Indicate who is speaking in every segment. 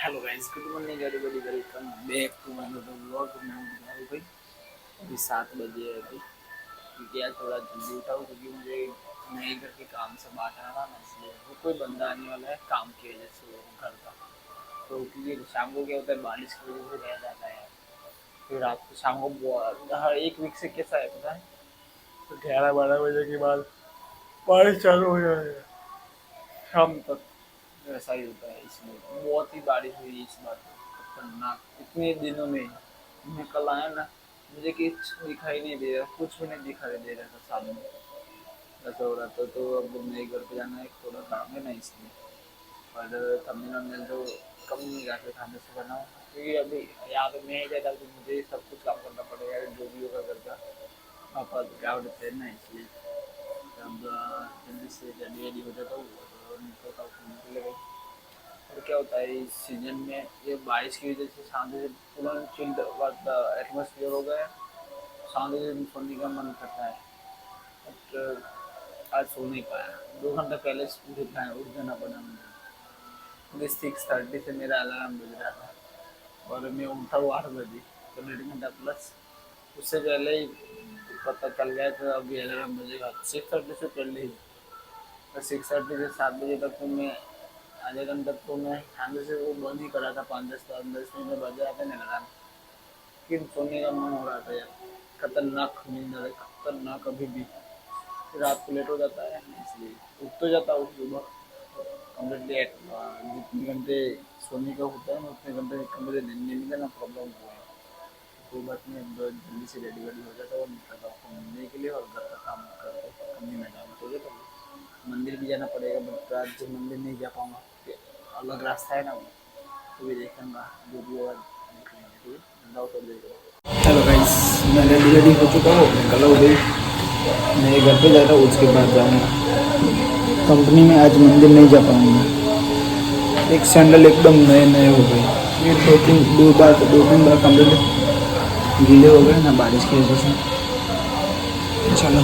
Speaker 1: Hello guys, good morning everybody, welcome back to my another vlog. मैं हूं भाई। अभी 7 बजे है अभी, क्योंकि आज थोड़ा जल्दी उठा हूँ क्योंकि मुझे नए घर के काम से बाहर आना था ना, इसलिए वो कोई बंदा आने वाला है काम की वजह से वो घर का। तो क्योंकि शाम को क्या होता है, बारिश की वजह से रह जाता है। फिर रात को शाम को हर एक वीक से कैसा है पता है, तो 11-12 बजे के बाद बारिश चालू हो जाती है शाम तक। ऐसा ही होता है, इसलिए बहुत ही बारिश हुई इस बार, तो खतरनाक इतने दिनों में। मैं कल आया ना, मुझे कुछ दिखाई नहीं दे रहा, कुछ भी नहीं दिखाई दे रहा था सामने, ऐसा हो रहा था। तो अब मेरे घर पे जाना एक थोड़ा काम है ना, इसलिए। और तमिलनाडु में तो कम नहीं जाते खाने से बनाओ, क्योंकि अभी यहाँ पे मैं ही रहता तो मुझे सब कुछ काम करना पड़ेगा, जो भी होगा घर का। पापा क्या होते हैं ना, इसलिए अब जल्दी से रेडी हो जाता हूँ और निकलता हूँ घूमने के लिए भाई। और क्या होता है इस सीजन में, ये बारिश की वजह से शांति से पूरा चिल्ड एटमोसफियर हो गया है, शांति से सोने का मन करता है। बट आज सो नहीं पाया, 2 घंटा पहले उठ जाना पड़ा मुझे। 6:30 से मेरा अलार्म बज रहा था और मैं उठा हूँ 8 बजे, तो 1.5 घंटा प्लस। उससे पहले ही पता चल गया था अभी अलार्म बजेगा 6:30 से पहले ही। और 6:30 से 7 बजे तक तो मैं आधे घंटे तो मैं शांति से वो बंद ही करा था। 5-10 मिनट बज रहा था मेरा अलार्म, लेकिन सोने का मन हो रहा था यार। खतरनाक नींद आ रही, खतरनाक अभी भी। फिर रात को लेट हो जाता है, इसलिए उठ तो जाता हूँ सुबह कम्प्लीटली। जितने घंटे सोने का होता है ना, उतने घंटे कमरे नींद का ना प्रॉब्लम हुआ है। कोई बात नहीं, जल्दी से रेडी हो जाता है और निकलता हूँ घूमने के लिए और घर का काम करते कंपनी में जाना तो जाता हूँ। मंदिर भी जाना पड़ेगा, बट आज मंदिर नहीं जा पाऊँगा, अलग रास्ता है ना वो, तो भी देखूँगा जो भी होगा निकलेंगे। ठीक है, हेलो गाइस, मैं रेडी हो चुका हूँ, निकला हूँ भाई। मैं घर पे जा रहा हूँ, उसके बाद जाऊँगा कंपनी में। आज मंदिर नहीं जा पाऊँगा। एक सैंडल एकदम नए नए हो गए, ये 2-3 बार कंप्लीट गीले हो गए ना बारिश की वजह से। चलो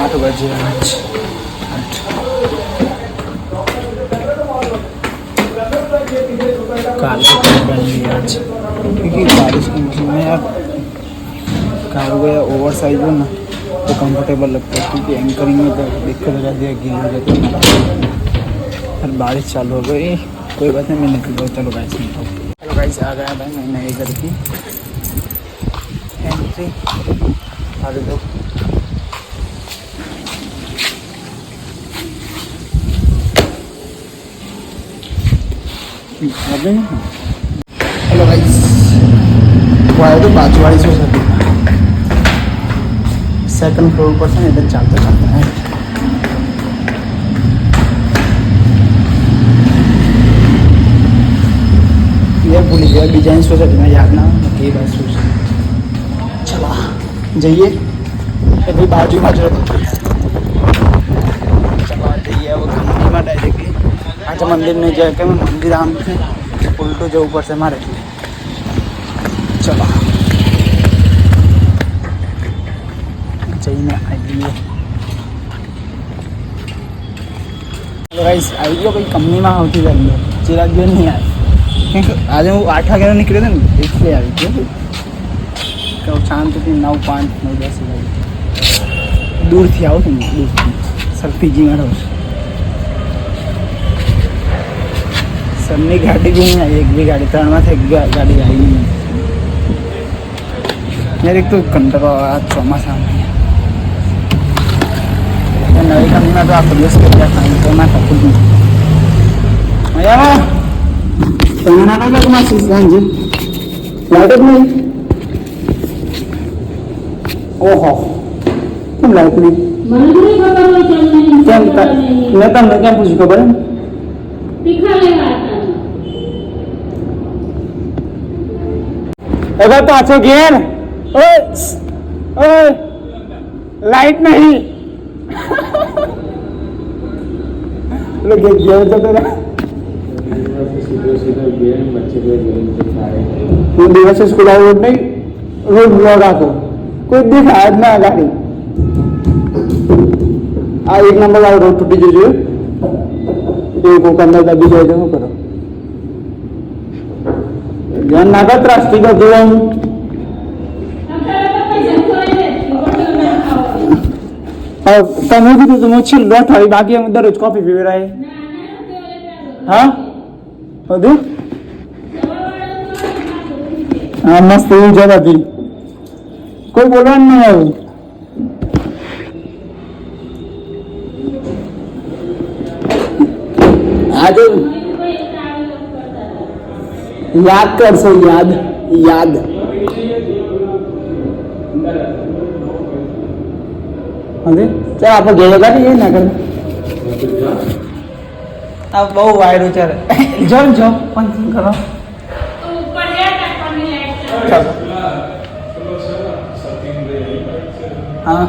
Speaker 1: 8 बजे आज 8 कार पहन ली आज, क्योंकि बारिश के मौसम में यार कार गया ओवर साइज हो ना तो कंफर्टेबल लगता है, क्योंकि एंकरिंग में तो दिक्कत हो जाती है, गीले हो जाते हैं। फिर बारिश चालू हो गई, कोई बात नहीं, मैं निकल जाऊँ। चलो गाइस निकलो। हेलो गाइस, आ गया भाई मैं नए घर की एंट्री। अरे दो हेलो गाइस, वो आए तो बाजूवाड़ी सोसाइटी सेकंड फ्लोर पर से इधर चलते है। ये भूल गया डिजाइन सोसाइटी में, याद ना कि बात सोच। चला जाइए अभी बाजू चला जाइए वो कंपनी में डायरेक्टली। अच्छा मंदिर नहीं जाके मैं मंदिर आम से उल्टो जो ऊपर से मारे चला चाहिए आइए। हेलो गाइस, आइए भाई कंपनी में होती जाएंगे। चिराग भी नहीं आए क्योंकि आज वो 8 वगैरह निकले थे ना, इसलिए आई थी। क्या शांत थी 9-5-9-10 दूर थी, आओ तुम दूर थी सर पीजी में रहो। सबने गाड़ी भी नहीं आई, एक भी गाड़ी 3 में थे, एक गाड़ी आई नहीं यार। एक तो कंट्रोल आज चौमासा में नई कंपनी में तो आप प्रवेश कर दिया खाने तो मैं कुछ नहीं pengen apa lagi masih lanjut lanjut nih oh kan lagi mana dulu bapak mau jalan kelihatan mereka pun juga bareng दिखा लेगा अगर तो अच्छे गियर ओए ओए लाइट नहीं लोग गियर तो तेरा दिवस स्कूल रोड नहीं रोड ब्लॉक आको कोई दिखा ना गाड़ी आ 1 नंबर आ रोड टूटी जो को कंधा दबी जाए जो करो
Speaker 2: ધ્યાન નાખો ત્રાસથી બધું આમ તમે કીધું તો હું છેલ્લો થાળી બાકી અમે દરરોજ કોફી પીવરાય હા બધું હા મસ્ત એવું છે બધી કોઈ બોલવાનું નહીં આવ્યું આજે યાદ કરશો યાદ યાદ હવે ચાલ આપણે ઘેર કાઢીએ ના કરે આ બહુ વાયરો ચાલે જો જો પણ કરો ચાલો હા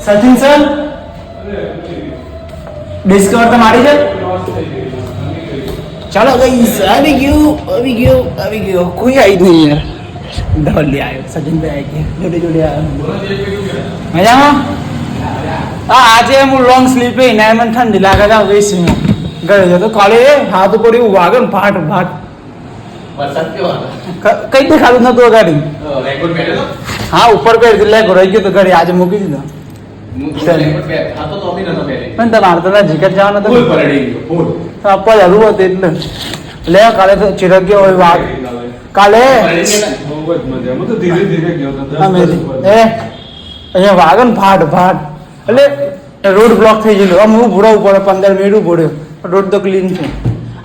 Speaker 2: સચિન સર ડિસ્કવર તો મારી છે ચાલો ગાઈસ આવી ગયું કોઈ આવી નહીં યાર ધવલ આવ્યો સચિનભાઈ આવી ગયા જોડે જોડે આવ્યો મજામાં હા આજે હું લોંગ સ્લીપ એ ને મને ઠંડી લાગે છે વેસીમાં ગયો હતો કાલે હાથ ઉપર એવું વાગે ને ફાટ ફાટ કઈ દેખાડું નતું ગાડી હા ઉપર પહેરી લેગો રહી ગયો તો ગાડી આજે મૂકી દીધો પણ તમારે તો નજીક જ જવાનું હતું આપવા જરૂર હતું એટલે લે કાલે તો ચિરગ્યો હોય વાત કાલે અહીંયા વાગે ને ફાટ ફાટ એટલે રોડ બ્લોક થઈ ગયેલો આમ હું ભૂરાવું પડે 15 મિનિટ ભૂર્યો રોડ તો ક્લીન છે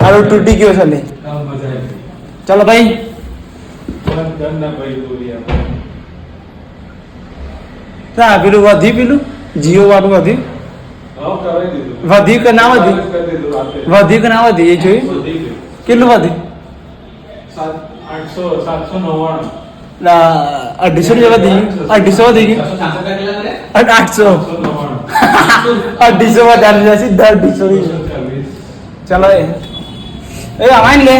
Speaker 2: આ રોડ તૂટી ગયો છે લે ચાલો ભાઈ પેલું વધી પેલું જીઓ વાળું વધી કે ના વધી કે ના વધી એ જોયું કેટલું વધી 250 જેવા વધી 250 વધી ગયું 800 250 વધારે જશે 250 ચાલો એ આવાય લે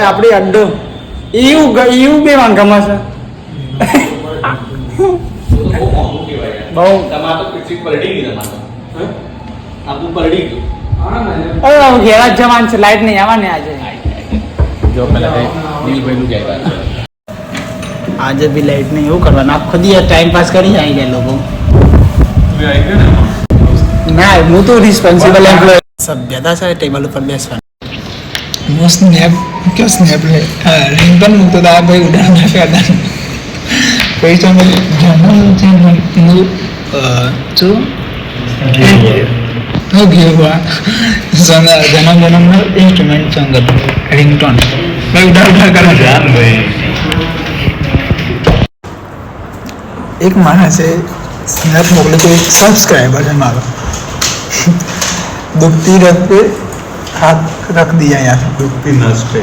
Speaker 2: આપડી અડ્ડો એવું બે વાંગામાં છે બહુ ઘેરા જવાન છે લાઈટ નહીં આવવાની આજે આજે બી લાઈટ નહીં એવું કરવાનું આખો દિવસ ટાઈમ પાસ કરી આવી ગયા લોકો ના હું તો રિસ્પોન્સિબલ એમ્પ્લોય સભ્યતા છે ટેબલ ઉપર બેસવાનું હું સ્નેપ ક્યો સ્નેપ લે રિંગટોન મૂકતો તો આ ભાઈ ઉડાન કરતા કોઈ તો જન્મ શું હું ગયો જન્મનો ઇન્સ્ટ્રુમેન્ટ સંગ રિંગટોન ભાઈ ઉડા કરે એક માણસે સ્નેપ મોકલે તો એક સબસ્ક્રાइबर है मारो दुखती रथ पे हाथ रख दिया यहाँ दुखती नस पे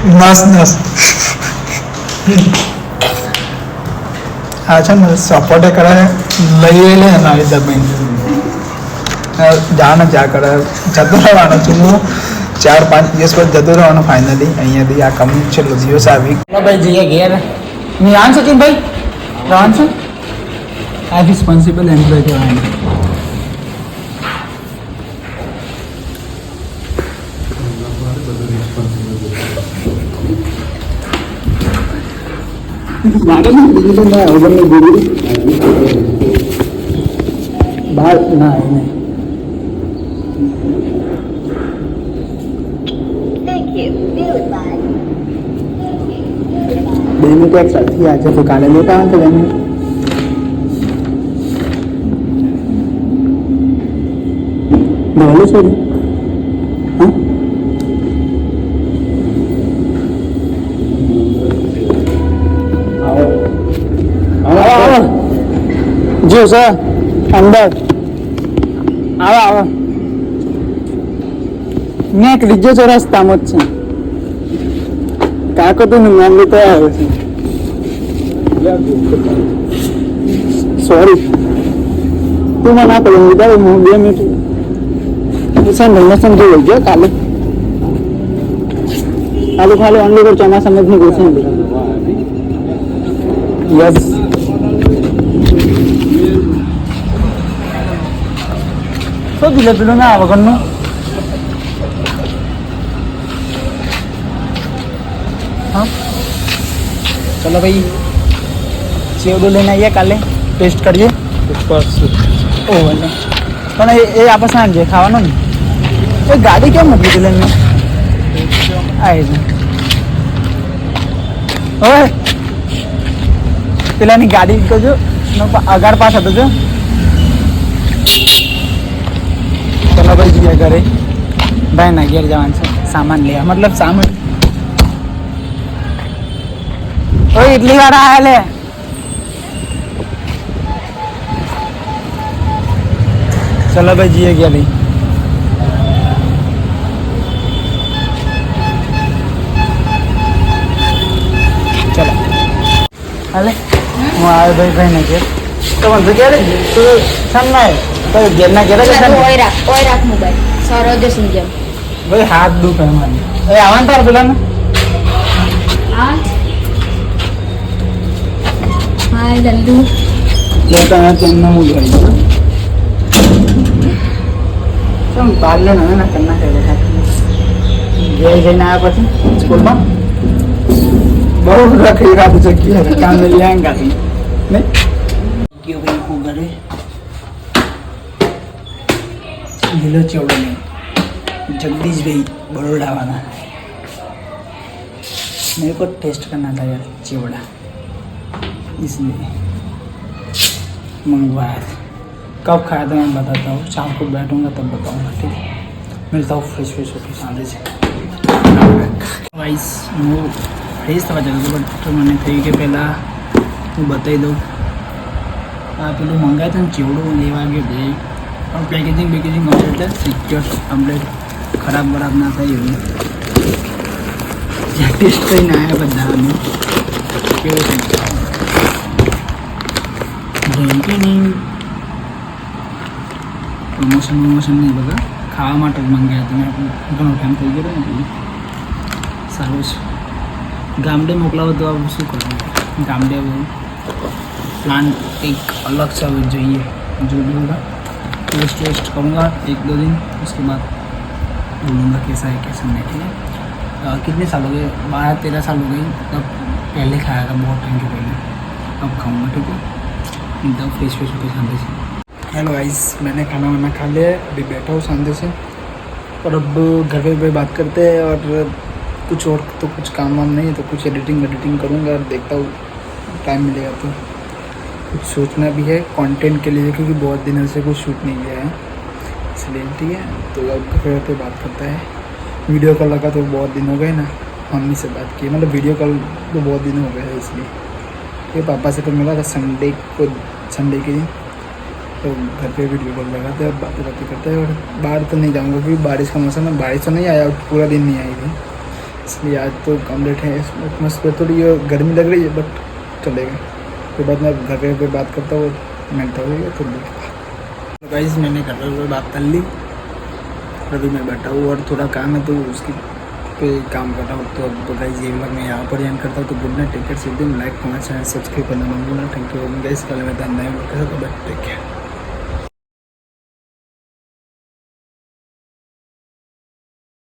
Speaker 2: नस अच्छा ना सपोर्ट करे લઈ લે મારી દબાઈ જાણ જા કરે જતો રહેવાનો છું હું 4-5 દિવસ પછી જતો રહેવાનો ફાઇનલી અહીંયાથી આ કંપની છેલ્લો દિવસ આવી ભાઈ જઈએ ઘેર મેં આન સચિન ભાઈ રાન છે આ રિસ્પોન્સિબલ એમ્પ્લોય કહેવાય બહાર ના નહીં બેનું તો એક સાથી આજે તો કાલે લેતા આવે તો બેનું બોલો છો હા જો સર અંદર આવો નીકળી જજો રસ્તામાં જ છે કાકો તો નામ લેતો આવે છે સોરી તું મને ના પડે લીધા હું 2 મિનિટ સમજી લઈ ગયો કાલે ખાલી ઓનલી ફોર ચોમાસામાં જ ગોઠવી લીધા યસ શું દિલે પેલું ના વગરનું ચલો ભાઈ ચેવડો લઈને આવીએ કાલે ટેસ્ટ કરીએ ઓહો ને પણ એ આપણે સાંજે ખાવાનું ને એ ગાડી કેમ મૂકી હતી લઈને આવી છે હવે પેલાની ગાડી તો જો અગાર પાસ હતો જો ચલો ભાઈ જઈએ ઘરે ભાઈ ના ઘેર જવાનું છે સામાન લેવા મતલબ સામાન ઓય ઇડલી વાળા આયા લે चलो भाई जिए गया भाई चलो अरे હું આવે ભાઈ ભાઈ ને ઘેર તો મને ક્યારે તું સામ ના તો ઘેર ના ઘેર
Speaker 3: ઓય રાખ મોબાઈલ સરોજ સિંજમ
Speaker 2: ભાઈ હાથ દુખે મને એ આવવાનું તાર પેલા ને
Speaker 3: હા હાય દંડુ
Speaker 2: લેતા તેમના હું જોઈ કેમ પાર્લર હવે ના કરના ઘેર જઈને આવ્યા પછી સ્કૂલમાં બહુ રખી રાખું છે કે કામ લઈ આંગા થી નહીં ગયો ભાઈ હું ઘરે લીલો ચેવડો નહીં जगदीश भाई बड़ोड़ा वाला मेरे को टेस्ट करना था यार चिवड़ा इसलिए मंगवाया था कब खाया था मैं बताता हूँ शाम को बैठूंगा तब बताऊंगा ठीक है मिलता हूँ फ्रेश फ्रेश होकर सामने से वाइस હું ફ્રેશ થવા જતો હતો બટ મને થયું કે પહેલાં હું બતાવી દઉં આ પેલું મંગાવ્યું હતું ને ચેવડું લેવા ગયો ભાઈ પણ પેકેજિંગ કમ્પ્લીટ એટલે સિક્યોર કમ્પ્લીટ ખરાબ બરાબ ના થાય એવું જ્યાં ટેસ્ટ કરીને આવ્યા બધા અમે કેવું છે ડ્રિંકિંગ પ્રમોશન નહીં બધા ખાવા માટે જ મંગાવ્યા તમે ઘણો ટાઈમ થઈ ગયો ને સારું છે ગામડે મોકલાવો તો શું કરવું ગામડે प्लान एक अलग सा चाहिए जो भी होगा टेस्ट वेस्ट करूँगा 1-2 दिन उसके बाद बोलूँगा कैसा है कैसा नहीं ठीक है कितने साल हो गए 12-13 साल हो गए तब पहले खाया था बहुत टाइम के पहले अब खाऊँगा ठीक है एकदम फ्रेश फ्रेश होकर शांति से हेलो गाइस मैंने खाना वाना खा लिया अभी बैठा हूँ शांति से और अब घर पे बात करते हैं और कुछ और तो कुछ काम वाम नहीं है तो कुछ एडिटिंग करूँगा और देखता हूँ टाइम मिलेगा तो कुछ सोचना भी है कंटेंट के लिए क्योंकि बहुत दिनों से कुछ शूट नहीं किया है इसलिए ठीक है तो अब घर पे बात करता है वीडियो कॉल लगा तो बहुत दिन हो गए ना मम्मी से बात की मतलब वीडियो कॉल तो बहुत दिन हो गए है इसलिए ये पापा से तो मिला था संडे के दिन तो घर पे वीडियो कॉल लगाते हैं बातें करते हैं और बाहर तो नहीं जाऊँगा क्योंकि बारिश का मौसम है बारिश तो नहीं आया पूरा दिन नहीं आई थी इसलिए आज तो कम्प्लीट है मस्त थोड़ी गर्मी लग रही है बट चलेगा उसके बाद मैं घर पे बात करता हूँ मिलता हूँ तो गाइस मैंने घर पे बात कर ली अभी मैं बैठा हूँ और थोड़ा काम है तो उसकी पे काम कर रहा हूँ तो गाइस ये व्लॉग मैं यहाँ पर एंड करता हूँ तो गुड नाइट टेक केयर से दिन लाइक करना चैनल सब्सक्राइब करना मांगूंगा थैंक यू गाइस कल मैं टेक केयर